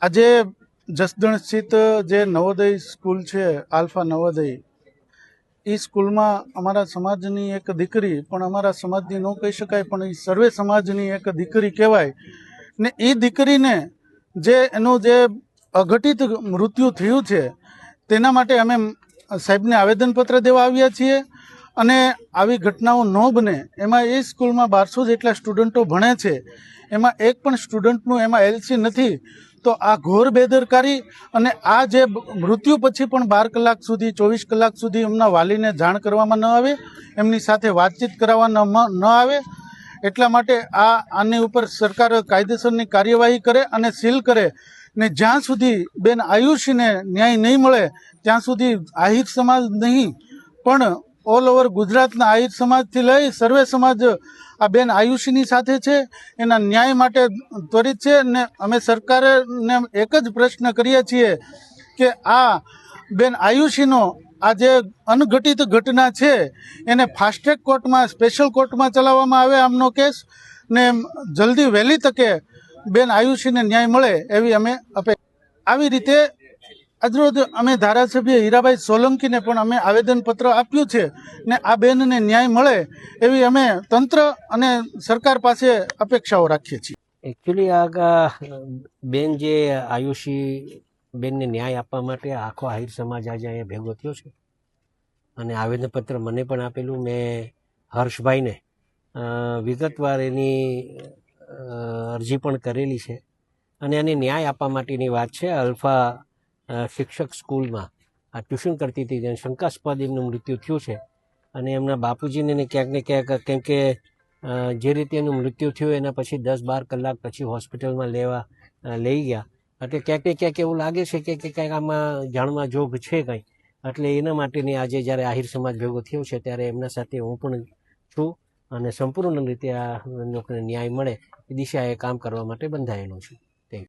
આજે જસદણ સ્થિત જે નવોદય સ્કૂલ છે, આલ્ફા નવોદય, એ સ્કૂલમાં અમારા સમાજની એક દીકરી, પણ અમારા સમાજની ન કહી શકાય, પણ એ સર્વે સમાજની એક દીકરી કહેવાય ને. એ દીકરીને જે એનું જે અઘટિત મૃત્યુ થયું છે તેના માટે અમે સાહેબને આવેદનપત્ર દેવા આવ્યા છીએ. અને આવી ઘટનાઓ ન બને એમાં એ સ્કૂલમાં 1200 જેટલા સ્ટુડન્ટો ભણે છે, એમાં એક પણ સ્ટુડન્ટનું એમાં એલસી નથી. તો આ ઘોર બેદરકારી અને આ જે મૃત્યુ પછી પણ 12 કલાક સુધી 24 કલાક સુધી એમના વાલીને જાણ કરવામાં ન આવે, એમની સાથે વાતચીત કરાવવામાં ન આવે, એટલા માટે આની ઉપર સરકાર કાયદેસરની કાર્યવાહી કરે અને સીલ કરે ને જ્યાં સુધી બેન આયુષીને ન્યાય નહીં મળે ત્યાં સુધી આહિર સમાજ નહીં પણ ઓલ ઓવર ગુજરાતના આહિર સમાજથી લઈ સર્વે સમાજ આ બેન આયુષીની સાથે છે. એના ન્યાય માટે ત્વરિત છે ને અમે સરકારને એક જ પ્રશ્ન કરીએ છીએ કે આ બેન આયુષીનો આ જે અનઘટિત ઘટના છે એને ફાસ્ટ ટ્રેક કોર્ટમાં, સ્પેશિયલ કોર્ટમાં ચલાવવામાં આવે આમનો કેસ ને જલ્દી વહેલી તકે બેન આયુષીને ન્યાય મળે એવી અમે આવી રીતે આજરોજ અમે ધારાસભ્ય હીરાભાઈ સોલંકીને પણ અમે આવેદનપત્ર આપ્યું છે ને આ બેનને ન્યાય મળે એવી અમે તંત્ર અને સરકાર પાસે અપેક્ષાઓ રાખીએ છીએ. એકચ્યુઅલી આ બેન જે આયુષી બેનને ન્યાય આપવા માટે આખો આહિર સમાજ આજે અહીંયા ભેગો થયો છે અને આવેદનપત્ર મને પણ આપેલું. મેં હર્ષભાઈને વિગતવાર એની અરજી પણ કરેલી છે અને એને ન્યાય આપવા માટેની વાત છે. અલ્ફા શિક્ષક સ્કૂલમાં આ ટ્યુશન કરતી હતી તેને શંકાસ્પદ એમનું મૃત્યુ થયું છે અને એમના બાપુજીને ક્યાંક ને ક્યાંક, કેમ કે જે રીતે એનું મૃત્યુ થયું એના પછી 10-12 કલાક પછી હોસ્પિટલમાં લઈ ગયા, એટલે ક્યાંક ને ક્યાંક એવું લાગે છે કે કંઈક આમાં જાણવા જોગ છે કંઈ. એટલે એના માટેની આજે જ્યારે આહિર સમાજ ભેગો થયો છે ત્યારે એમના સાથે હું પણ છું અને સંપૂર્ણ રીતે આ લોકોને ન્યાય મળે એ દિશાએ કામ કરવા માટે બંધાયેલો છું.